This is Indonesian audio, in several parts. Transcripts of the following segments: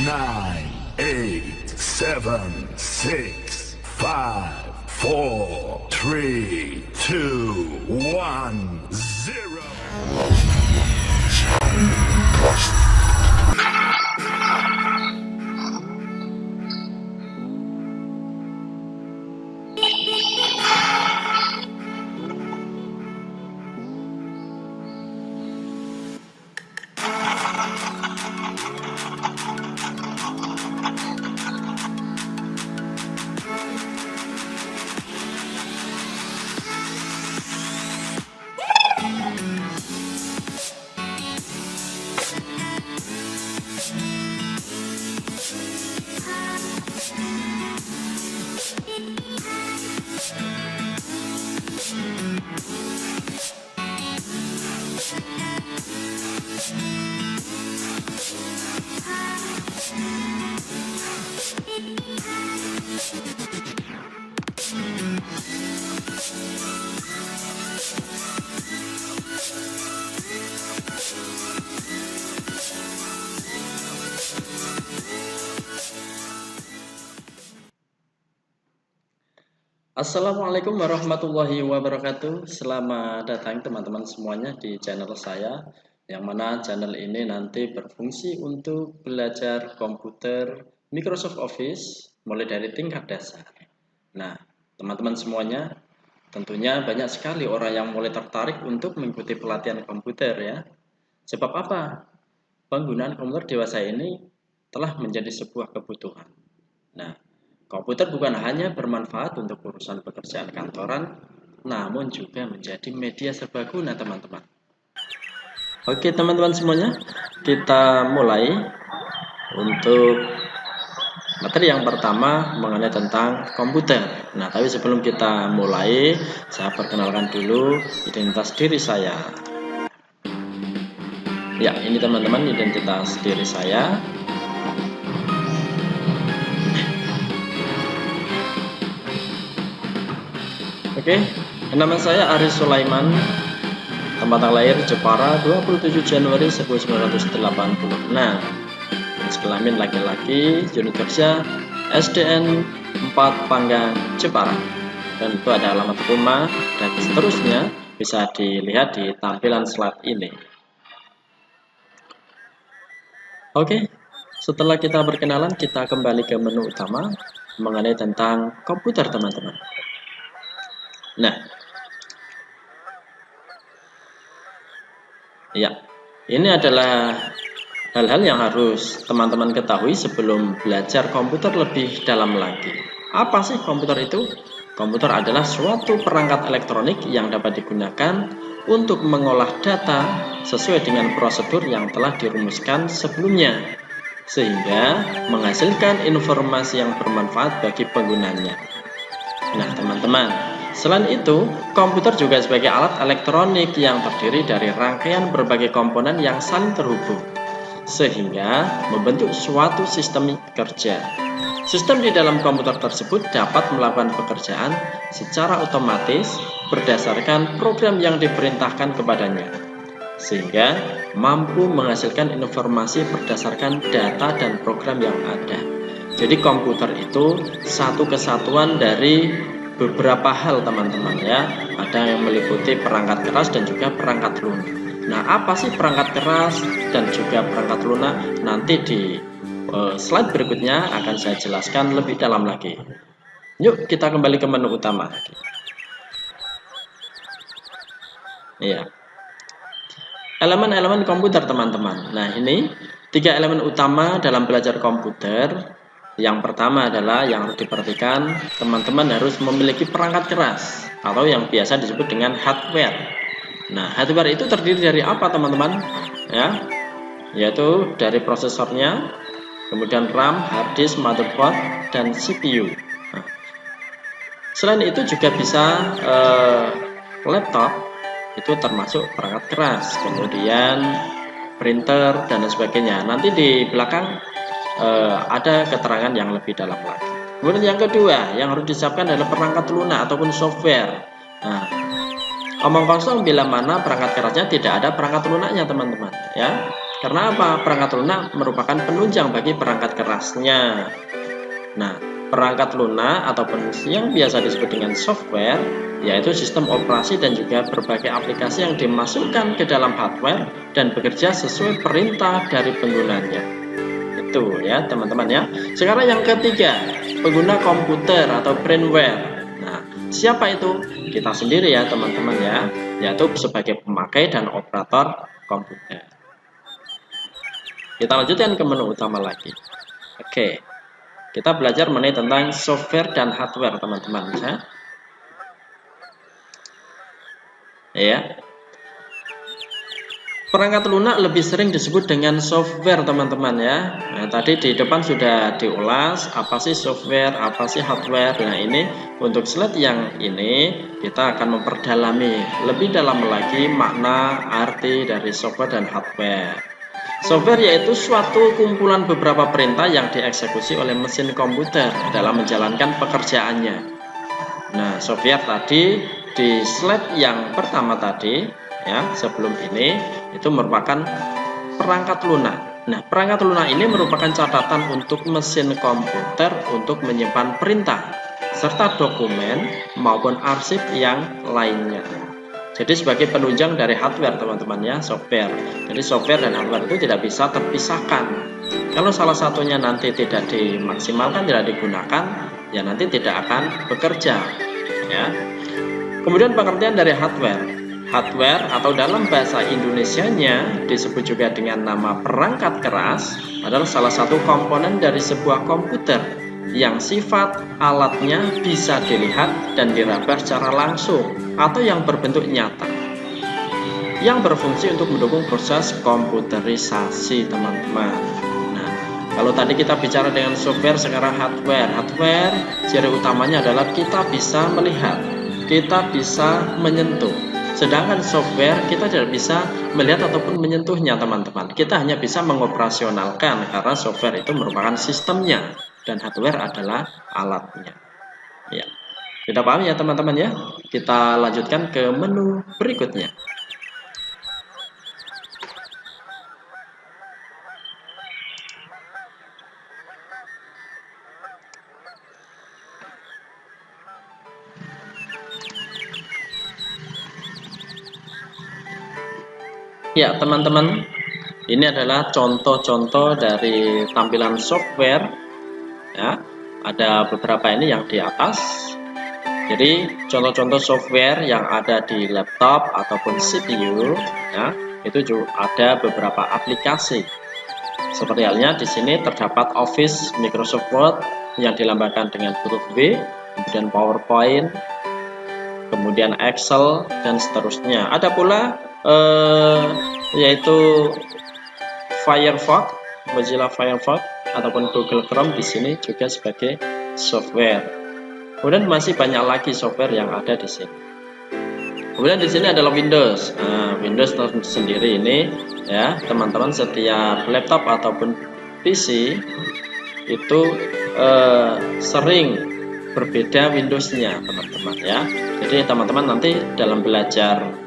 9, 8, 7, 6, 5, 4, 3, 2, 1, 0. Assalamualaikum warahmatullahi wabarakatuh. Selamat datang teman-teman semuanya di channel saya, yang mana channel ini nanti berfungsi untuk belajar komputer Microsoft Office mulai dari tingkat dasar. Nah, teman-teman semuanya, tentunya banyak sekali orang yang mulai tertarik untuk mengikuti pelatihan komputer ya. Sebab apa? Penggunaan komputer dewasa ini telah menjadi sebuah kebutuhan. Nah, komputer bukan hanya bermanfaat untuk urusan pekerjaan kantoran, namun juga menjadi media serbaguna, teman-teman. Oke, teman-teman semuanya, kita mulai untuk materi yang pertama mengenai tentang komputer. Nah, tapi sebelum kita mulai, saya perkenalkan dulu identitas diri saya. Ya, ini teman-teman identitas diri saya. Oke, nama saya Aris Sulaiman, tempat lahir Jepara 27 Januari 1986, jenis kelamin laki-laki, unit kerja SDN 4 Panggang Jepara, dan itu ada alamat rumah dan seterusnya, bisa dilihat di tampilan slide ini. Oke, setelah kita berkenalan, kita kembali ke menu utama mengenai tentang komputer, teman-teman. Nah, ya, ini adalah hal-hal yang harus teman-teman ketahui sebelum belajar komputer lebih dalam lagi. Apa sih komputer itu? Komputer adalah suatu perangkat elektronik yang dapat digunakan untuk mengolah data sesuai dengan prosedur yang telah dirumuskan sebelumnya, sehingga menghasilkan informasi yang bermanfaat bagi penggunanya. Nah, teman-teman, selain itu, komputer juga sebagai alat elektronik yang terdiri dari rangkaian berbagai komponen yang saling terhubung, sehingga membentuk suatu sistem kerja. Sistem di dalam komputer tersebut dapat melakukan pekerjaan secara otomatis berdasarkan program yang diperintahkan kepadanya, sehingga mampu menghasilkan informasi berdasarkan data dan program yang ada. Jadi komputer itu satu kesatuan dari beberapa hal, teman-teman ya. Ada yang meliputi perangkat keras dan juga perangkat lunak. Nah, apa sih perangkat keras dan juga perangkat lunak? Nanti di slide berikutnya akan saya jelaskan lebih dalam lagi. Yuk kita kembali ke menu utama. Iya. Elemen-elemen komputer, teman-teman. Nah, ini 3 elemen utama dalam belajar komputer. Yang pertama adalah yang harus diperhatikan, teman-teman harus memiliki perangkat keras atau yang biasa disebut dengan hardware. Nah, hardware itu terdiri dari apa, teman-teman? Ya, yaitu dari prosesornya, kemudian RAM, hard disk, motherboard, dan CPU. Nah, selain itu juga bisa laptop, itu termasuk perangkat keras, kemudian printer dan sebagainya. Nanti di belakang ada keterangan yang lebih dalam lagi. Kemudian yang kedua yang harus disiapkan adalah perangkat lunak ataupun software. Nah, omong kosong bila mana perangkat kerasnya tidak ada perangkat lunaknya, teman-teman ya. Karena apa? Perangkat lunak merupakan penunjang bagi perangkat kerasnya. Nah, perangkat lunak ataupun yang biasa disebut dengan software, yaitu sistem operasi dan juga berbagai aplikasi yang dimasukkan ke dalam hardware dan bekerja sesuai perintah dari penggunanya. Itu ya teman-teman ya. Sekarang yang ketiga, pengguna komputer atau brainware. Nah, siapa itu? Kita sendiri ya teman-teman ya, yaitu sebagai pemakai dan operator komputer. Kita lanjutkan ke menu utama lagi. Oke, kita belajar mengenai tentang software dan hardware teman-teman ya. Perangkat lunak lebih sering disebut dengan software teman-teman ya. Nah, tadi di depan sudah diulas apa sih software, apa sih hardware. Nah, ini untuk slide yang ini kita akan memperdalami lebih dalam lagi makna arti dari software dan hardware. Software yaitu suatu kumpulan beberapa perintah yang dieksekusi oleh mesin komputer dalam menjalankan pekerjaannya. Nah, software tadi di slide yang pertama tadi ya, sebelum ini itu merupakan perangkat lunak. Nah, perangkat lunak ini merupakan catatan untuk mesin komputer untuk menyimpan perintah serta dokumen maupun arsip yang lainnya. Jadi sebagai penunjang dari hardware teman-teman ya, software. Jadi software dan hardware itu tidak bisa terpisahkan. Kalau salah satunya nanti tidak dimaksimalkan, tidak digunakan, ya nanti tidak akan bekerja ya. Kemudian pengertian dari hardware. Hardware atau dalam bahasa Indonesianya disebut juga dengan nama perangkat keras adalah salah satu komponen dari sebuah komputer yang sifat alatnya bisa dilihat dan diraba secara langsung atau yang berbentuk nyata yang berfungsi untuk mendukung proses komputerisasi teman-teman. Nah, kalau tadi kita bicara dengan software, sekarang hardware. Hardware ciri utamanya adalah kita bisa melihat, kita bisa menyentuh. Sedangkan software kita tidak bisa melihat ataupun menyentuhnya teman-teman. Kita hanya bisa mengoperasionalkan karena software itu merupakan sistemnya dan hardware adalah alatnya. Ya, kita paham ya teman-teman ya. Kita lanjutkan ke menu berikutnya. Ya teman-teman, ini adalah contoh-contoh dari tampilan software ya. Ada beberapa ini yang di atas. Jadi contoh-contoh software yang ada di laptop ataupun CPU ya, itu juga ada beberapa aplikasi. Seperti halnya di sini terdapat Office Microsoft Word yang dilambangkan dengan huruf W, kemudian PowerPoint, kemudian Excel dan seterusnya. Ada pula yaitu Firefox, Mozilla Firefox ataupun Google Chrome di sini juga sebagai software. Kemudian masih banyak lagi software yang ada di sini. Kemudian di sini adalah Windows. Nah, Windows sendiri ini ya, teman-teman, setiap laptop ataupun PC itu sering berbeda Windows-nya, teman-teman ya. Jadi teman-teman nanti dalam belajar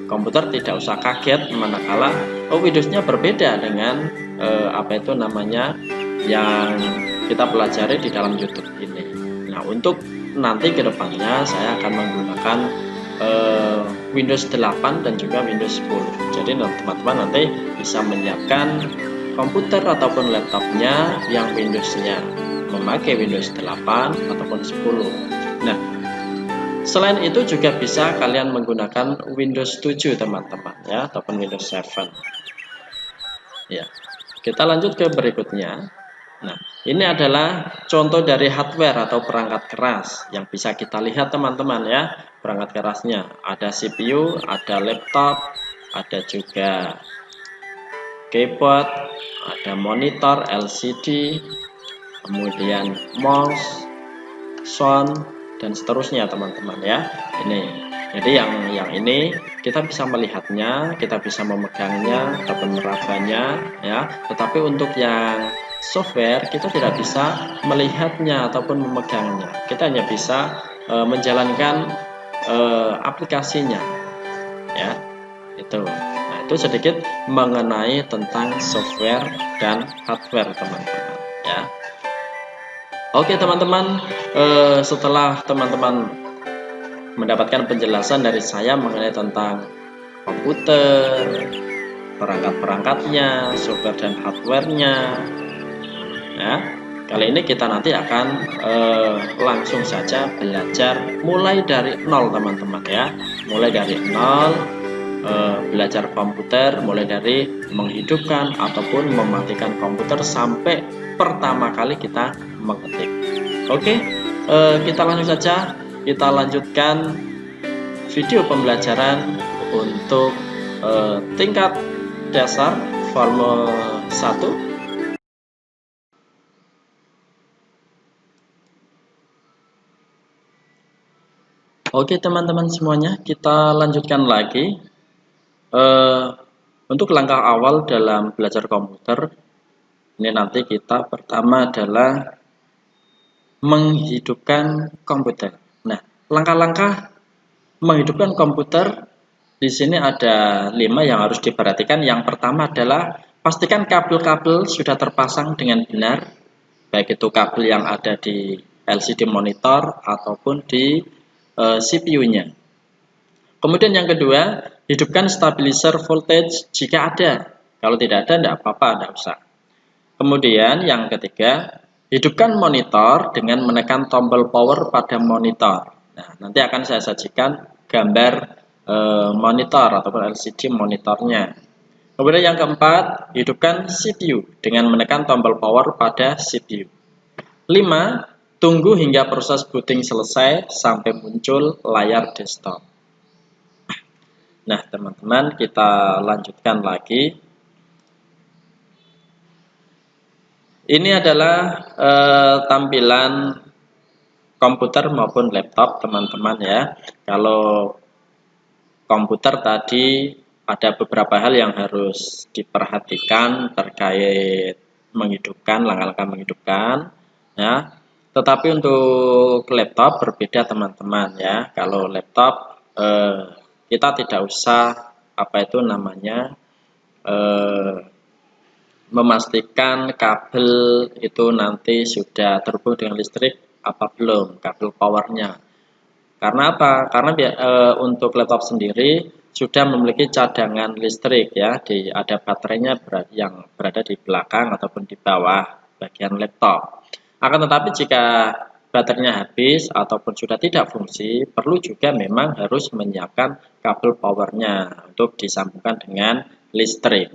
komputer tidak usah kaget manakala Windows-nya berbeda dengan apa itu namanya yang kita pelajari di dalam YouTube ini. Nah, untuk nanti kedepannya saya akan menggunakan Windows 8 dan juga Windows 10. Jadi teman-teman nanti bisa menyiapkan komputer ataupun laptopnya yang Windows-nya memakai Windows 8 ataupun 10. Nah, selain itu juga bisa kalian menggunakan Windows 7 teman-teman ya, ataupun Windows 7. Ya, kita lanjut ke berikutnya. Nah, ini adalah contoh dari hardware atau perangkat keras yang bisa kita lihat teman-teman ya. Perangkat kerasnya ada CPU, ada laptop, ada juga keyboard, ada monitor LCD, kemudian mouse, sound, dan seterusnya teman-teman ya. Ini jadi yang ini kita bisa melihatnya, kita bisa memegangnya ataupun merabanya ya. Tetapi untuk yang software kita tidak bisa melihatnya ataupun memegangnya. Kita hanya bisa menjalankan aplikasinya ya. Itu. Nah, itu sedikit mengenai tentang software dan hardware teman-teman ya. Oke teman-teman, setelah teman-teman mendapatkan penjelasan dari saya mengenai tentang komputer, perangkat-perangkatnya, software dan hardware-nya ya, kali ini kita nanti akan langsung saja belajar mulai dari nol teman-teman ya, mulai dari nol, belajar komputer mulai dari menghidupkan ataupun mematikan komputer sampai pertama kali kita mengetik. Oke, kita langsung saja kita lanjutkan video pembelajaran untuk tingkat dasar volume 1. Oke teman-teman semuanya, kita lanjutkan lagi. Untuk langkah awal dalam belajar komputer, ini nanti kita pertama adalah menghidupkan komputer. Nah, langkah-langkah menghidupkan komputer di sini ada 5 yang harus diperhatikan. Yang pertama adalah pastikan kabel-kabel sudah terpasang dengan benar, baik itu kabel yang ada di LCD monitor ataupun di CPU-nya. Kemudian yang kedua, hidupkan stabilizer voltage jika ada. Kalau tidak ada, tidak apa-apa, tidak usah. Kemudian yang ketiga, hidupkan monitor dengan menekan tombol power pada monitor. Nah, nanti akan saya sajikan gambar monitor ataupun LCD monitornya. Kemudian yang keempat, hidupkan CPU dengan menekan tombol power pada CPU. 5. Tunggu hingga proses booting selesai sampai muncul layar desktop. Nah, teman-teman, kita lanjutkan lagi. Ini adalah tampilan komputer maupun laptop, teman-teman ya. Kalau komputer tadi ada beberapa hal yang harus diperhatikan terkait menghidupkan, langkah-langkah menghidupkan ya. Tetapi untuk laptop berbeda teman-teman ya. Kalau laptop kita tidak usah memastikan kabel itu nanti sudah terhubung dengan listrik apa belum, kabel powernya. Karena apa? Karena untuk laptop sendiri sudah memiliki cadangan listrik ya, ada baterainya yang berada di belakang ataupun di bawah bagian laptop. Akan tetapi jika baterainya habis ataupun sudah tidak fungsi, perlu juga memang harus menyiapkan kabel powernya untuk disambungkan dengan listrik.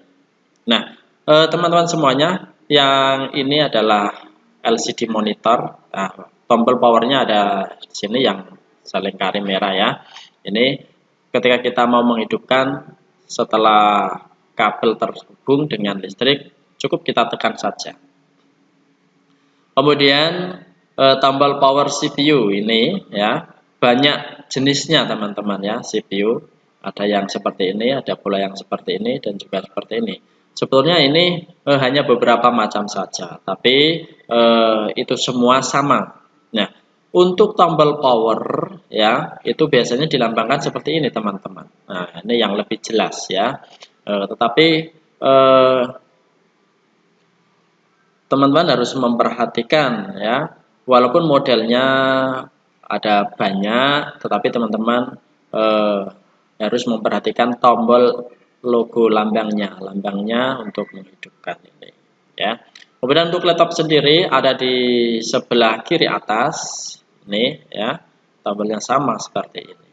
Nah, teman-teman semuanya, yang ini adalah LCD monitor. Nah, tombol powernya ada di sini yang selingkari merah ya. Ini ketika kita mau menghidupkan setelah kabel terhubung dengan listrik, cukup kita tekan saja. Kemudian tombol power CPU ini ya, banyak jenisnya teman-teman ya. CPU ada yang seperti ini, ada pula yang seperti ini dan juga seperti ini. Sebetulnya ini hanya beberapa macam saja, tapi itu semua sama. Nah, untuk tombol power ya, itu biasanya dilambangkan seperti ini teman-teman. Nah, ini yang lebih jelas ya. Tetapi teman-teman harus memperhatikan ya, walaupun modelnya ada banyak, tetapi teman-teman harus memperhatikan tombol logo lambangnya untuk menghidupkan ini ya. Kemudian untuk laptop sendiri ada di sebelah kiri atas ini ya, tombolnya sama seperti ini.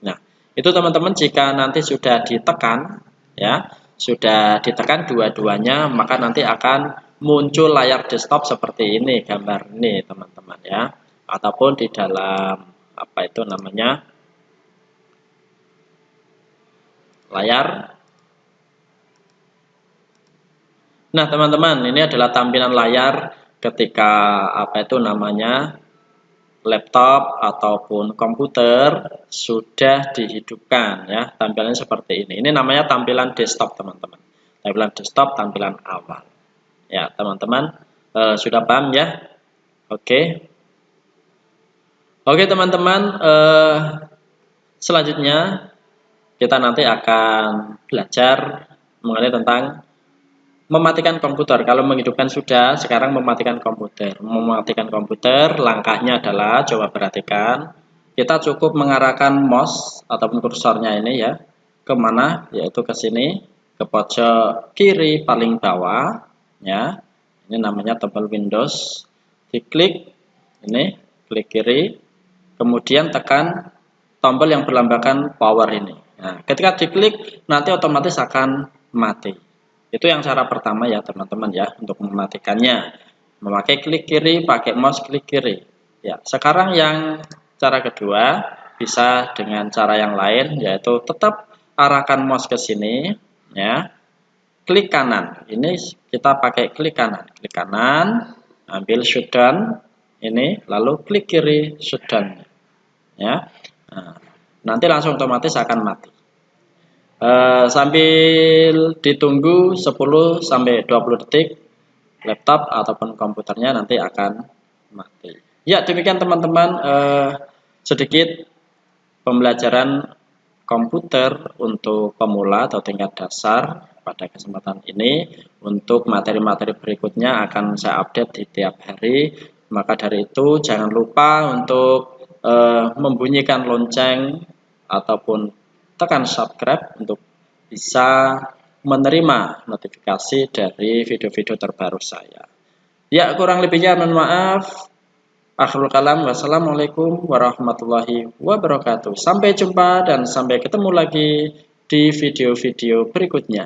Nah, itu teman-teman jika nanti sudah ditekan ya, sudah ditekan dua-duanya, maka nanti akan muncul layar desktop seperti ini, gambar ini teman-teman ya, ataupun di dalam layar. Nah teman-teman, ini adalah tampilan layar ketika laptop ataupun komputer sudah dihidupkan ya, tampilannya seperti ini. Ini namanya tampilan desktop teman-teman, tampilan desktop, tampilan awal. Ya teman-teman, sudah paham ya? Oke teman-teman, selanjutnya kita nanti akan belajar mengenai tentang mematikan komputer. Kalau menghidupkan sudah, sekarang mematikan komputer. Mematikan komputer, langkahnya adalah, coba perhatikan, kita cukup mengarahkan mouse ataupun kursornya ini ya, kemana? Yaitu ke sini, ke pojok kiri paling bawah, ya. Ini namanya tombol Windows. Diklik, ini, klik kiri, kemudian tekan tombol yang berlambangkan power ini. Nah, ketika diklik, nanti otomatis akan mati. Itu yang cara pertama ya teman-teman ya, untuk mematikannya. Memakai klik kiri, pakai mouse klik kiri. Ya, sekarang yang cara kedua bisa dengan cara yang lain, yaitu tetap arahkan mouse ke sini ya. Klik kanan. Ini kita pakai klik kanan. Klik kanan, ambil shutdown ini, lalu klik kiri shutdown. Ya. Nah, nanti langsung otomatis akan mati. Sambil ditunggu 10-20 detik, laptop ataupun komputernya nanti akan mati. Ya, demikian teman-teman, sedikit pembelajaran komputer untuk pemula atau tingkat dasar pada kesempatan ini. Untuk materi-materi berikutnya akan saya update di tiap hari. Maka dari itu jangan lupa untuk membunyikan lonceng ataupun tekan subscribe untuk bisa menerima notifikasi dari video-video terbaru saya. Ya, kurang lebihnya mohon maaf. Akhirul kalam, wassalamualaikum warahmatullahi wabarakatuh. Sampai jumpa dan sampai ketemu lagi di video-video berikutnya.